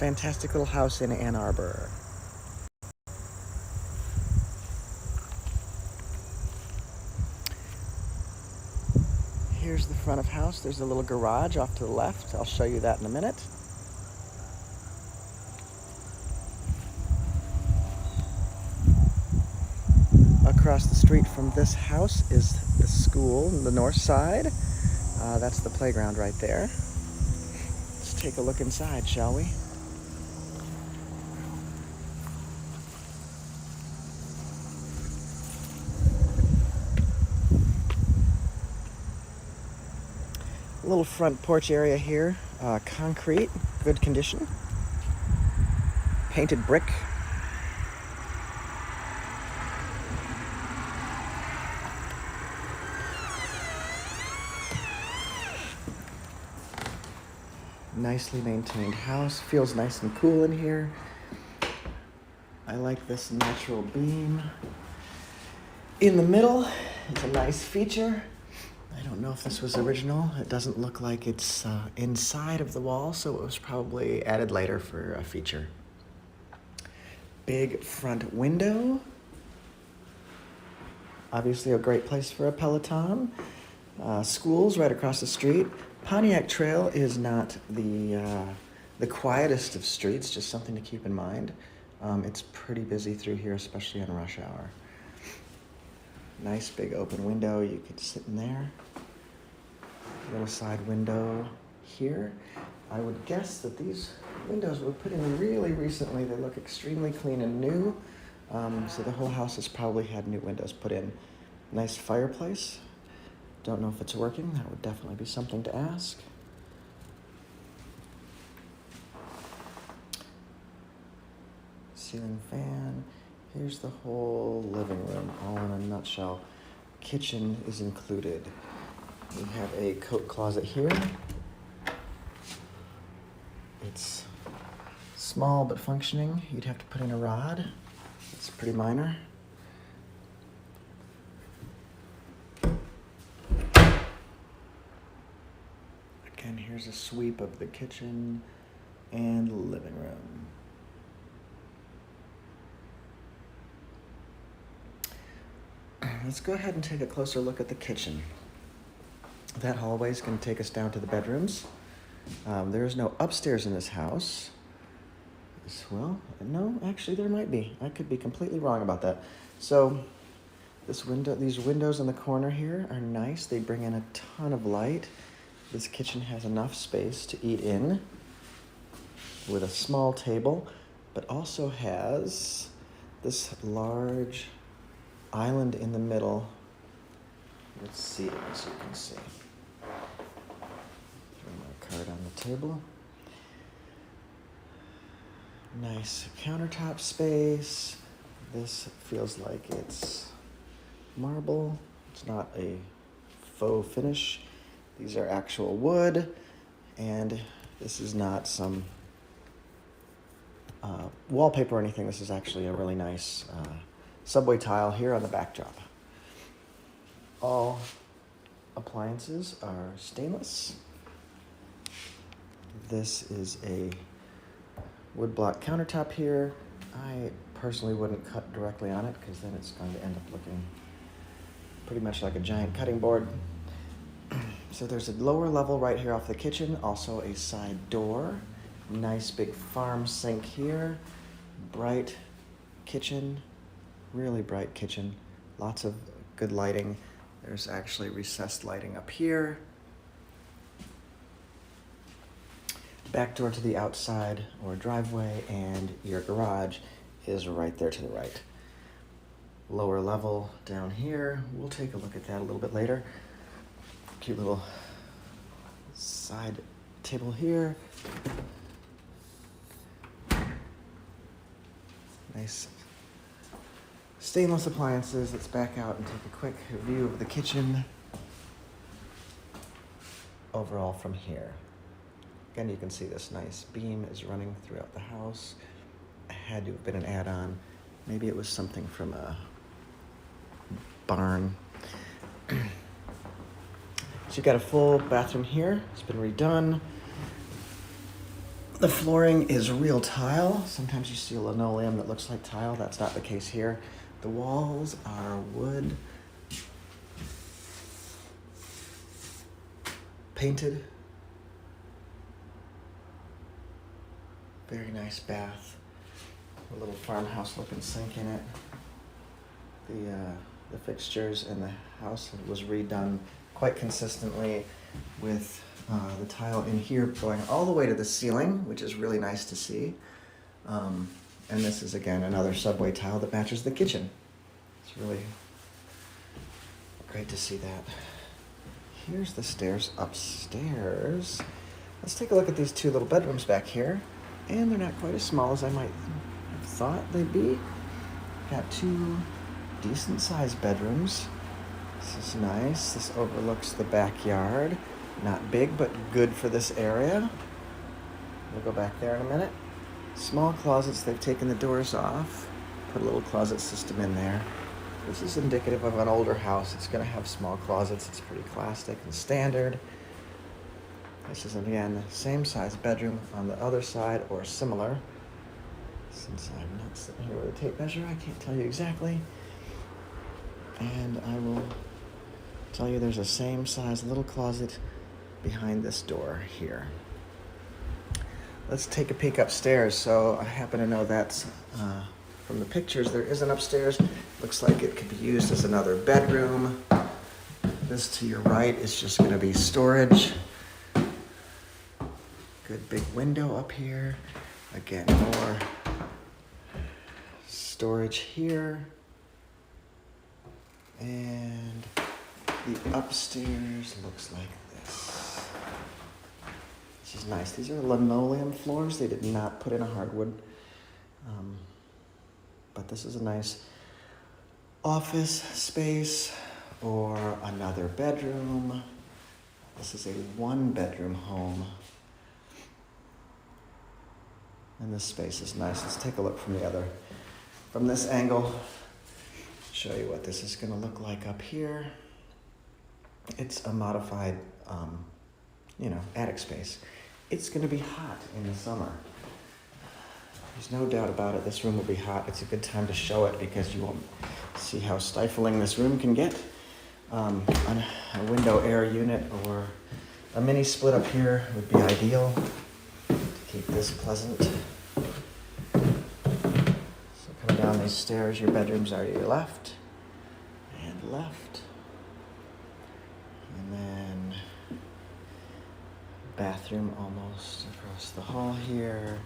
fantastic little house in Ann Arbor. Here's the front of house. There's a little garage off to the left. I'll show you that in a minute. Across the street from this house is the school on the north side. That's the playground right there. Let's take a look inside, shall we? A little front porch area here. Concrete, good condition. Painted brick. Nicely maintained house. Feels nice and cool in here. I like this natural beam. In the middle is a nice feature. I don't know if this was original. It doesn't look like it's inside of the wall, so it was probably added later for a feature. Big front window. Obviously a great place for a Peloton. Schools right across the street. Pontiac Trail is not the quietest of streets, just something to keep in mind. It's pretty busy through here, especially on rush hour. Nice big open window, you could sit in there. Little side window here. I would guess that these windows were put in really recently. They look extremely clean and new. So the whole house has probably had new windows put in. Nice fireplace. Don't know if it's working. That would definitely be something to ask. Ceiling fan. Here's the whole living room, all in a nutshell. Kitchen is included. We have a coat closet here. It's small but functioning. You'd have to put in a rod. It's pretty minor. Again, here's a sweep of the kitchen and living room. Let's go ahead and take a closer look at the kitchen. That hallway is going to take us down to the bedrooms. There is no upstairs in this house. Well, no, actually there might be. I could be completely wrong about that. So these windows in the corner here are nice. They bring in a ton of light. This kitchen has enough space to eat in with a small table, but also has this large island in the middle. Let's see it as you can see. Throw my card on the table. Nice countertop space. This feels like it's marble. It's not a faux finish. These are actual wood, and this is not some wallpaper or anything. This is actually a really nice subway tile here on the backdrop. All appliances are stainless. This is a wood block countertop here. I personally wouldn't cut directly on it because then it's going to end up looking pretty much like a giant cutting board. So there's a lower level right here off the kitchen, also a side door. Nice big farm sink here. Bright kitchen, really bright kitchen. Lots of good lighting. There's actually recessed lighting up here. Back door to the outside or driveway, and your garage is right there to the right. Lower level down here. We'll take a look at that a little bit later. Cute little side table here. Nice stainless appliances. Let's back out and take a quick view of the kitchen overall from here. Again, you can see this nice beam is running throughout the house. It had to have been an add-on. Maybe it was something from a barn. So you've got a full bathroom here. It's been redone. The flooring is real tile. Sometimes you see a linoleum that looks like tile. That's not the case here. The walls are wood, painted. Very nice bath. A little farmhouse looking sink in it. The fixtures in the house was redone quite consistently with the tile in here going all the way to the ceiling, which is really nice to see. And this is, again, another subway tile that matches the kitchen. It's really great to see that. Here's the stairs upstairs. Let's take a look at these two little bedrooms back here. And they're not quite as small as I might have thought they'd be. Got two decent-sized bedrooms. This is nice. This overlooks the backyard. Not big, but good for this area. We'll go back there in a minute. Small closets, they've taken the doors off. Put a little closet system in there. This is indicative of an older house. It's going to have small closets. It's pretty classic and standard. This is, again, the same size bedroom on the other side or similar. Since I'm not sitting here with a tape measure, I can't tell you exactly. And I will tell you there's a same size little closet behind this door here. Let's take a peek upstairs. So I happen to know that's from the pictures, there is an upstairs. Looks like it could be used as another bedroom. This to your right is just going to be storage. Good big window up here. Again, more storage here. And the upstairs looks like this. This is nice. These are linoleum floors. They did not put in a hardwood. But this is a nice office space or another bedroom. This is a one-bedroom home. And this space is nice. Let's take a look from this angle. Show you what this is going to look like up here. It's a modified, attic space. It's going to be hot in the summer. There's no doubt about it. This room will be hot. It's a good time to show it because you won't see how stifling this room can get. A window air unit or a mini split up here would be ideal to keep this pleasant. So coming down these stairs, your bedrooms are to your left and left. And then bathroom almost across the hall here.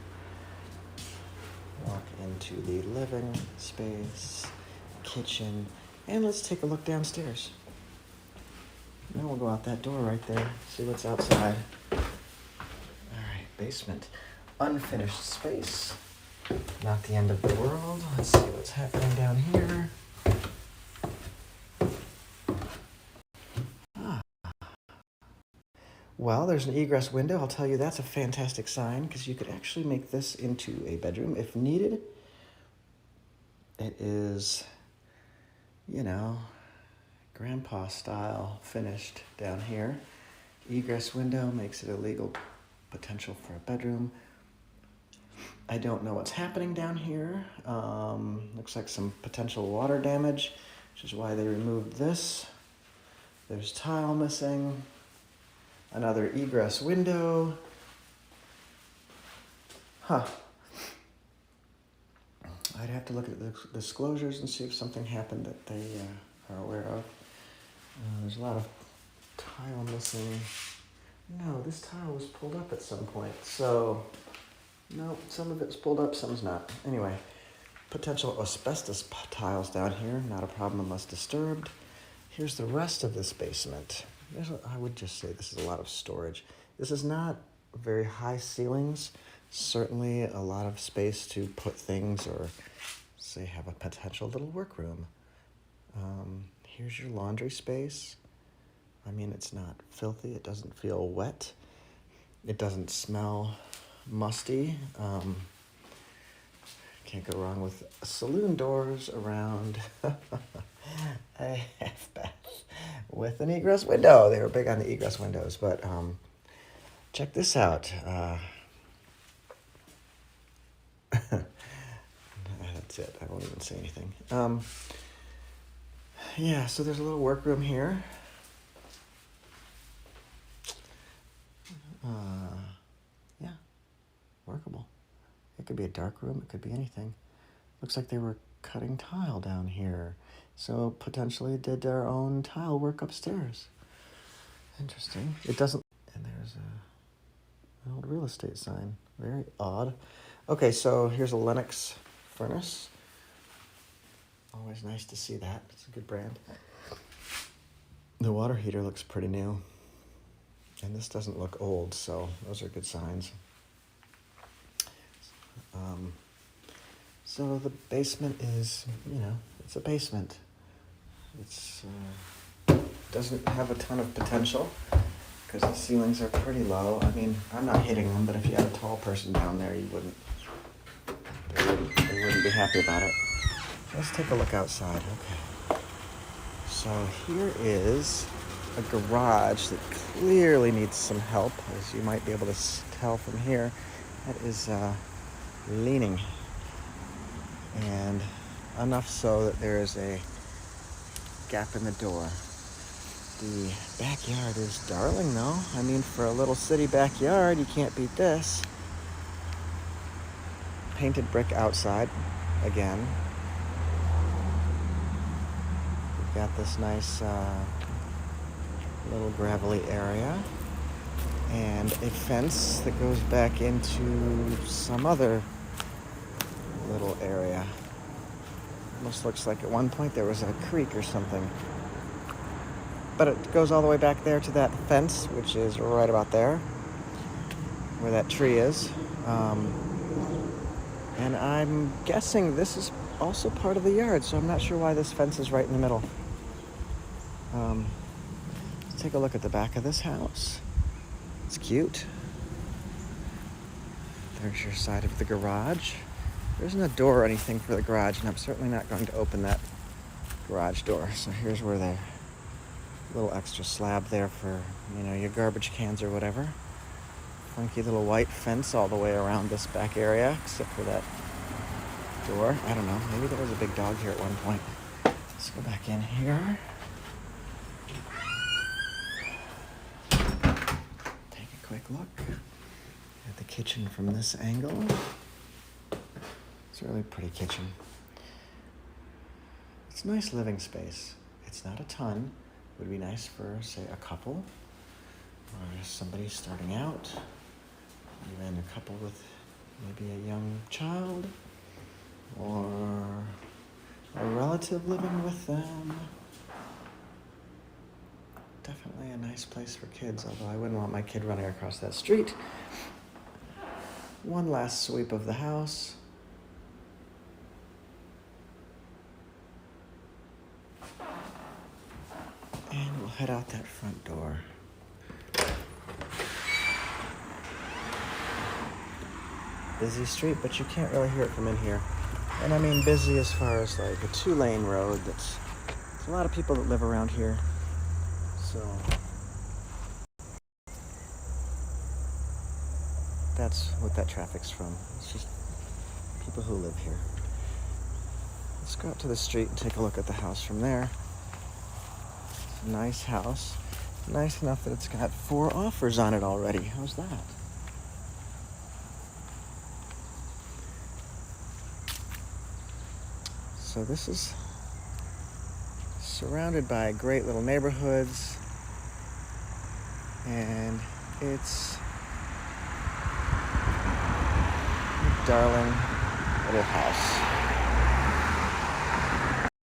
Walk into the living space, kitchen, and let's take a look downstairs. Now we'll go out that door right there, see what's outside. All right, basement. Unfinished space. Not the end of the world. Let's see what's happening down here. Well, there's an egress window. I'll tell you that's a fantastic sign because you could actually make this into a bedroom if needed. It is, grandpa style finished down here. Egress window makes it a legal potential for a bedroom. I don't know what's happening down here. Looks like some potential water damage, which is why they removed this. There's tile missing. Another egress window. I'd have to look at the disclosures and see if something happened that they are aware of. There's a lot of tile missing. No, this tile was pulled up at some point. So, no, some of it's pulled up, some's not. Anyway, potential asbestos tiles down here. Not a problem unless disturbed. Here's the rest of this basement. I would just say this is a lot of storage. This is not very high ceilings. Certainly a lot of space to put things or, say, have a potential little workroom. Here's your laundry space. I mean, it's not filthy. It doesn't feel wet. It doesn't smell musty. Can't go wrong with saloon doors around a half bath with an egress window. They were big on the egress windows, but check this out. That's it. I won't even say anything. Yeah, so there's a little workroom here. Yeah, workable. It could be a dark room. It could be anything. Looks like they were cutting tile down here. So potentially did their own tile work upstairs. Interesting. It doesn't... And there's an old real estate sign. Very odd. Okay, so here's a Lennox furnace. Always nice to see that. It's a good brand. The water heater looks pretty new. And this doesn't look old, so those are good signs. So the basement is, it's a basement. It's doesn't have a ton of potential because the ceilings are pretty low. I mean, I'm not hitting them, but if you had a tall person down there, they wouldn't be happy about it. Let's take a look outside. Okay. So here is a garage that clearly needs some help, as you might be able to tell from here. That is leaning, and enough so that there is a gap in the door. The backyard is darling, though. I mean, for a little city backyard, you can't beat this. Painted brick outside, again. We've got this nice little gravelly area and a fence that goes back into some other little area. Almost looks like at one point there was a creek or something. But it goes all the way back there to that fence, which is right about there, where that tree is. And I'm guessing this is also part of the yard, so I'm not sure why this fence is right in the middle. Let's take a look at the back of this house. It's cute. There's your side of the garage. There isn't a door or anything for the garage, and I'm certainly not going to open that garage door. So here's where the little extra slab there for, your garbage cans or whatever. Funky little white fence all the way around this back area, except for that door. I don't know. Maybe there was a big dog here at one point. Let's go back in here. Take a quick look at the kitchen from this angle. It's a really pretty kitchen. It's a nice living space. It's not a ton. It would be nice for, say, a couple, or somebody starting out, even a couple with maybe a young child, or a relative living with them. Definitely a nice place for kids, although I wouldn't want my kid running across that street. One last sweep of the house. And we'll head out that front door. Busy street, but you can't really hear it from in here. And I mean busy as far as like a 2-lane road. There's a lot of people that live around here. So that's what that traffic's from. It's just people who live here. Let's go out to the street and take a look at the house from there. It's a nice house. Nice enough that it's got 4 offers on it already. How's that? So this is surrounded by great little neighborhoods, and it's a darling little house.